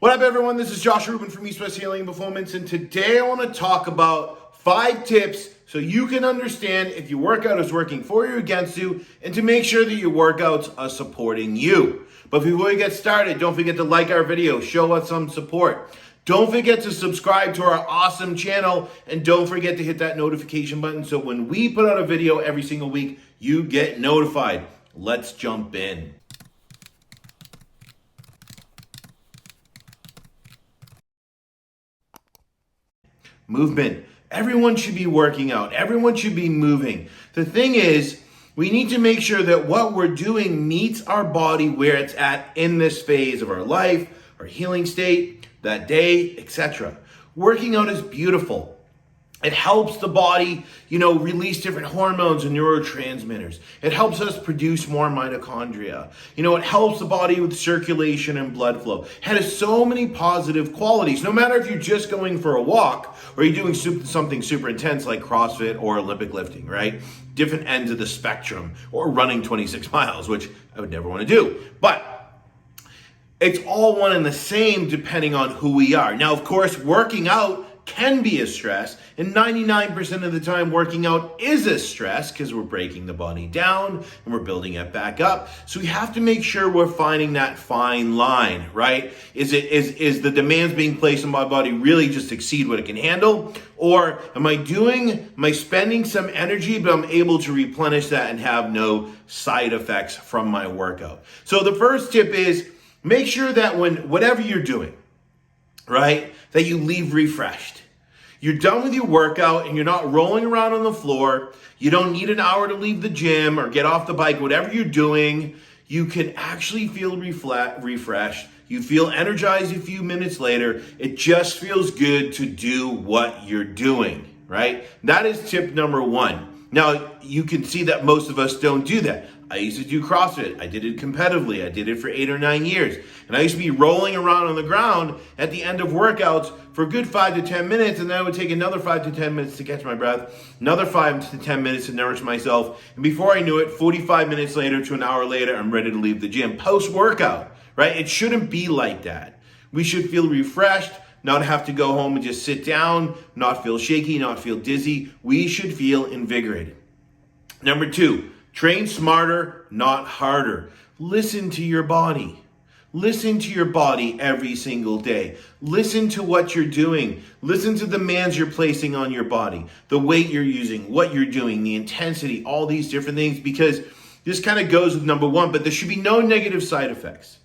What up, everyone? This is Josh Rubin from East West Healing and Performance, and today I want to talk about 5 tips so you can understand if your workout is working for you or against you, and to make sure that your workouts are supporting you. But before we get started, don't forget to like our video, show us some support. Don't forget to subscribe to our awesome channel, and don't forget to hit that notification button so when we put out a video every single week, you get notified. Let's jump in. Movement. Everyone should be working out. Everyone should be moving. The thing is, we need to make sure that what we're doing meets our body where it's at in this phase of our life, our healing state, that day, etc. Working out is beautiful. It helps the body, release different hormones and neurotransmitters. It helps us produce more mitochondria. It helps the body with circulation and blood flow. It has so many positive qualities. No matter if you're just going for a walk or you're doing something super intense like CrossFit or Olympic lifting, right? Different ends of the spectrum, or running 26 miles, which I would never want to do. But it's all one and the same depending on who we are. Now, of course, working out can be a stress, and 99% of the time working out is a stress because we're breaking the body down and we're building it back up. So we have to make sure we're finding that fine line, right? Is the demands being placed on my body really just exceed what it can handle? Or am I spending some energy, but I'm able to replenish that and have no side effects from my workout? So the first tip is make sure that whatever you're doing, right, that you leave refreshed. You're done with your workout and you're not rolling around on the floor. You don't need an hour to leave the gym or get off the bike. Whatever you're doing, you can actually feel refreshed. You feel energized a few minutes later. It just feels good to do what you're doing, right? That is tip number 1. Now, you can see that most of us don't do that. I used to do CrossFit. I did it competitively. I did it for 8 or 9 years. And I used to be rolling around on the ground at the end of workouts for a good 5 to 10 minutes. And then I would take another 5 to 10 minutes to catch my breath, another 5 to 10 minutes to nourish myself. And before I knew it, 45 minutes later to an hour later, I'm ready to leave the gym post-workout, right? It shouldn't be like that. We should feel refreshed, not have to go home and just sit down, not feel shaky, not feel dizzy. We should feel invigorated. Number 2, train smarter, not harder. Listen to your body. Listen to your body every single day. Listen to what you're doing. Listen to the demands you're placing on your body, the weight you're using, what you're doing, the intensity, all these different things, because this kind of goes with number 1, but there should be no negative side effects.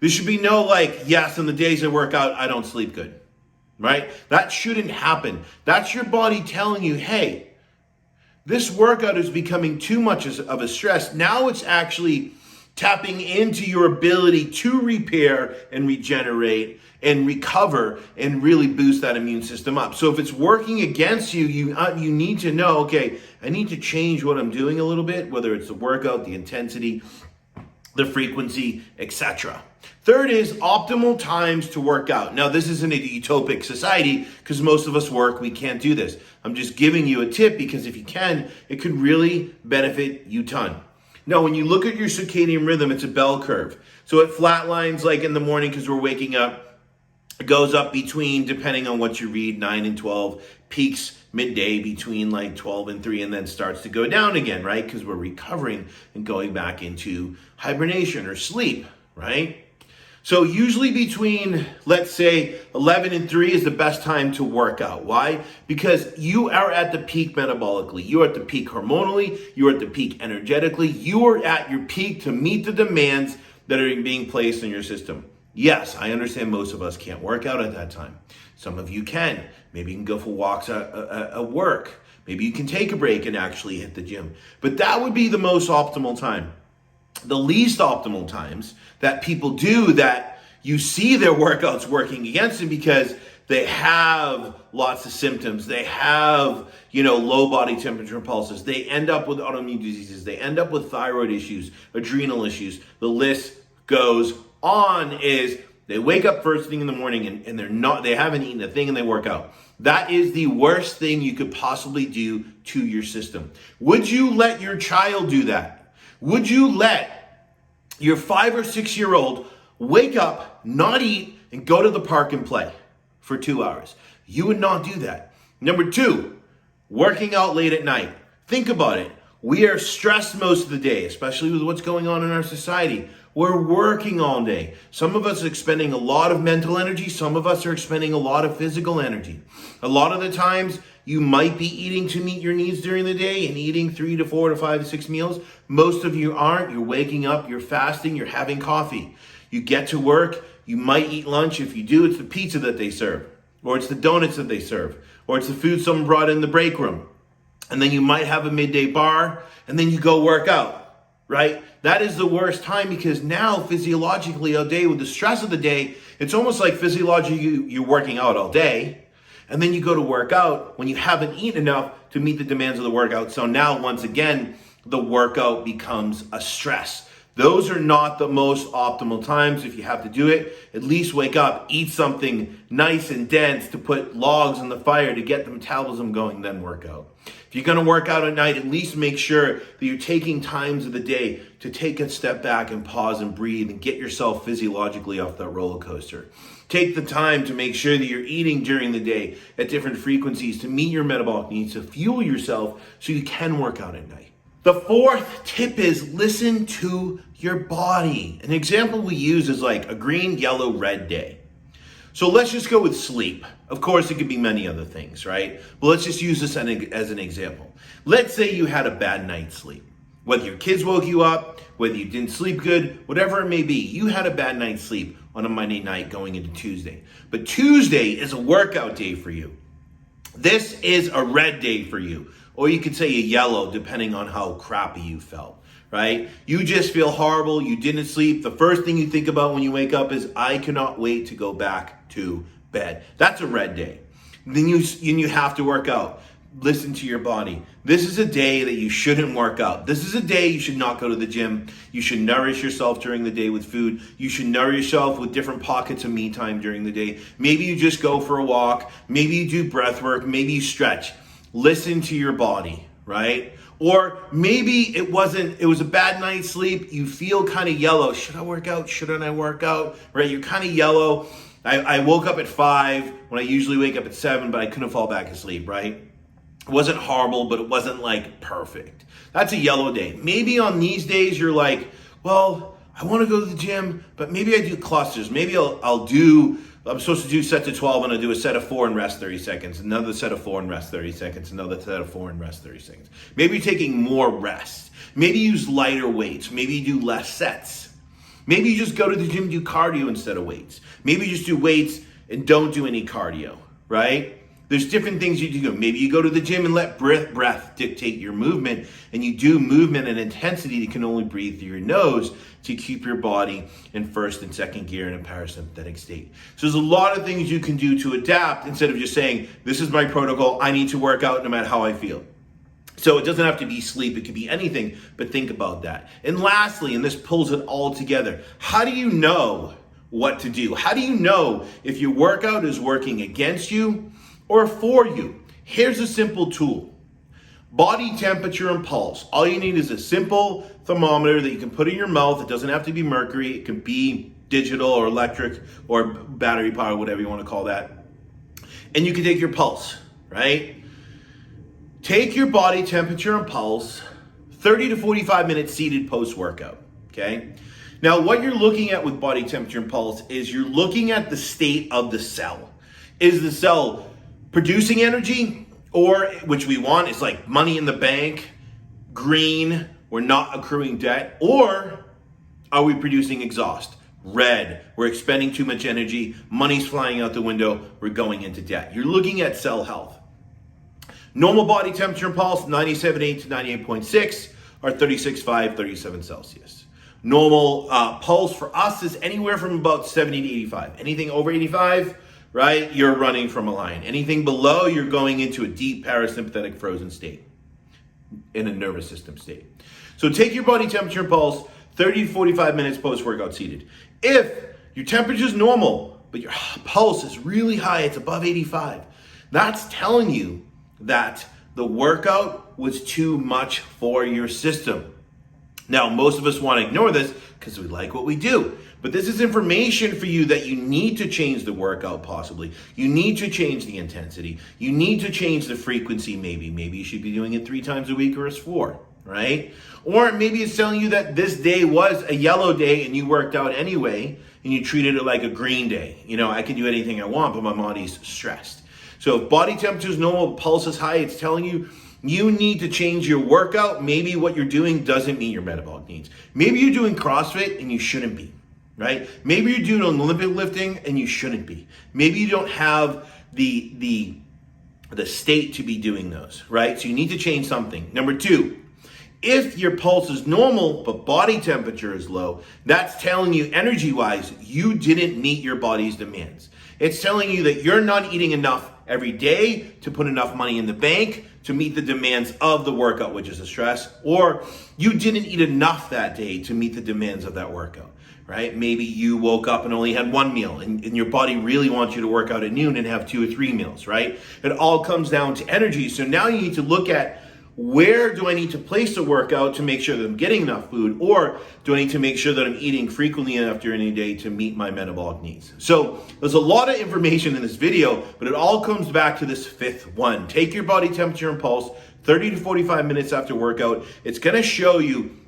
There should be no yes, on the days I work out, I don't sleep good, right? That shouldn't happen. That's your body telling you, hey, this workout is becoming too much of a stress. Now it's actually tapping into your ability to repair and regenerate and recover and really boost that immune system up. So if it's working against you, you need to know, okay, I need to change what I'm doing a little bit, whether it's the workout, the intensity, the frequency, etc. Third is optimal times to work out. Now, this isn't a utopic society because most of us work, we can't do this. I'm just giving you a tip because if you can, it could really benefit you ton. Now, when you look at your circadian rhythm, it's a bell curve. So it flatlines like in the morning because we're waking up. It goes up between, depending on what you read, 9 and 12, peaks midday between 12 and 3, and then starts to go down again, right? Because we're recovering and going back into hibernation or sleep, right? So usually between, let's say, 11 and 3 is the best time to work out. Why? Because you are at the peak metabolically. You are at the peak hormonally. You are at the peak energetically. You are at your peak to meet the demands that are being placed in your system. Yes, I understand most of us can't work out at that time. Some of you can. Maybe you can go for walks at work. Maybe you can take a break and actually hit the gym. But that would be the most optimal time. The least optimal times that people do that you see their workouts working against them because they have lots of symptoms. They have, low body temperature and pulses. They end up with autoimmune diseases. They end up with thyroid issues, adrenal issues. The list goes on. Is they wake up first thing in the morning and they haven't eaten a thing and they work out. That is the worst thing you could possibly do to your system. Would you let your child do that? Would you let your 5 or 6 year old wake up, not eat, and go to the park and play for 2 hours. You would not do that. Number two, working out late at night. Think about it. We are stressed most of the day, especially with what's going on in our society. We're working all day. Some of us are expending a lot of mental energy. Some of us are expending a lot of physical energy. A lot of the times, you might be eating to meet your needs during the day and eating 3 to 4 to 5 to 6 meals. Most of you aren't. You're waking up, you're fasting, you're having coffee. You get to work, you might eat lunch. If you do, it's the pizza that they serve, or it's the donuts that they serve, or it's the food someone brought in the break room. And then you might have a midday bar, and then you go work out, right? That is the worst time, because now physiologically all day with the stress of the day, it's almost like physiologically you're working out all day, and then you go to work out when you haven't eaten enough to meet the demands of the workout. So now once again, the workout becomes a stress. Those are not the most optimal times. If you have to do it, at least wake up, eat something nice and dense to put logs on the fire to get the metabolism going, then work out. If you're going to work out at night, at least make sure that you're taking times of the day to take a step back and pause and breathe and get yourself physiologically off that roller coaster. Take the time to make sure that you're eating during the day at different frequencies to meet your metabolic needs, to fuel yourself so you can work out at night. The fourth tip is listen to your body. An example we use is like a green, yellow, red day. So let's just go with sleep. Of course, it could be many other things, right? But let's just use this as an example. Let's say you had a bad night's sleep. Whether your kids woke you up, whether you didn't sleep good, whatever it may be, you had a bad night's sleep on a Monday night going into Tuesday. But Tuesday is a workout day for you. This is a red day for you. Or you could say a yellow, depending on how crappy you felt, right? You just feel horrible. You didn't sleep. The first thing you think about when you wake up is, I cannot wait to go back to bed. That's a red day. Then you have to work out. Listen to your body. This is a day that you shouldn't work out. This is a day you should not go to the gym. You should nourish yourself during the day with food. You should nourish yourself with different pockets of me time during the day. Maybe you just go for a walk. Maybe you do breath work. Maybe you stretch. Listen to your body, right? Or maybe it was a bad night's sleep. You feel kind of yellow. Should I work out? Shouldn't I work out? Right? You're kind of yellow. I woke up at 5 when I usually wake up at 7, but I couldn't fall back asleep, right? It wasn't horrible, but it wasn't like perfect. That's a yellow day. Maybe on these days you're like, well, I want to go to the gym, but maybe I do clusters. Maybe I'm supposed to do sets of 12 and I do a set of 4 and rest 30 seconds, another set of 4 and rest 30 seconds, another set of 4 and rest 30 seconds. Maybe you're taking more rest. Maybe you use lighter weights. Maybe you do less sets. Maybe you just go to the gym and do cardio instead of weights. Maybe you just do weights and don't do any cardio, right? There's different things you do. Maybe you go to the gym and let breath dictate your movement, and you do movement and intensity that can only breathe through your nose to keep your body in first and second gear in a parasympathetic state. So there's a lot of things you can do to adapt instead of just saying, this is my protocol, I need to work out no matter how I feel. So it doesn't have to be sleep, it could be anything, but think about that. And lastly, and this pulls it all together, how do you know what to do? How do you know if your workout is working against you or for you? Here's a simple tool. Body temperature and pulse. All you need is a simple thermometer that you can put in your mouth. It doesn't have to be mercury. It can be digital or electric or battery powered, whatever you want to call that. And you can take your pulse, right? Take your body temperature and pulse 30 to 45 minutes seated post-workout, okay? Now, what you're looking at with body temperature and pulse is you're looking at the state of the cell. Is the cell producing energy, or which we want is like money in the bank, green, we're not accruing debt, or are we producing exhaust? Red, we're expending too much energy, money's flying out the window, we're going into debt. You're looking at cell health. Normal body temperature and pulse, 97.8 to 98.6, or 36.5, 37 Celsius. Normal pulse for us is anywhere from about 70 to 85. Anything over 85, right, you're running from a line. Anything below, you're going into a deep parasympathetic frozen state, in a nervous system state. So take your body temperature and pulse 30 to 45 minutes post-workout seated. If your temperature is normal, but your pulse is really high, it's above 85, that's telling you that the workout was too much for your system. Now, most of us want to ignore this because we like what we do. But this is information for you that you need to change the workout possibly. You need to change the intensity. You need to change the frequency maybe. Maybe you should be doing it 3 times a week or it's 4, right? Or maybe it's telling you that this day was a yellow day and you worked out anyway and you treated it like a green day. You know, I can do anything I want, but my body's stressed. So if body temperature is normal, pulse is high, it's telling you you need to change your workout. Maybe what you're doing doesn't meet your metabolic needs. Maybe you're doing CrossFit and you shouldn't be, right? Maybe you're doing Olympic lifting and you shouldn't be. Maybe you don't have the state to be doing those, right? So you need to change something. Number 2, if your pulse is normal but body temperature is low, that's telling you energy-wise you didn't meet your body's demands. It's telling you that you're not eating enough every day to put enough money in the bank to meet the demands of the workout, which is the stress, or you didn't eat enough that day to meet the demands of that workout, right? Maybe you woke up and only had 1 meal and your body really wants you to work out at noon and have 2 or 3 meals, right? It all comes down to energy. So now you need to look at, where do I need to place the workout to make sure that I'm getting enough food, or do I need to make sure that I'm eating frequently enough during the day to meet my metabolic needs? So there's a lot of information in this video, but it all comes back to this 5th one. Take your body temperature and pulse 30 to 45 minutes after workout. It's going to show you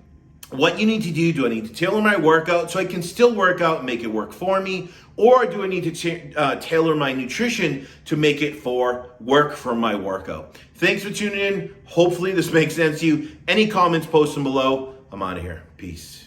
what you need to do. Do I need to tailor my workout so I can still work out and make it work for me? Or do I need to tailor my nutrition to make it work for my workout? Thanks for tuning in. Hopefully this makes sense to you. Any comments, post them below. I'm out of here. Peace.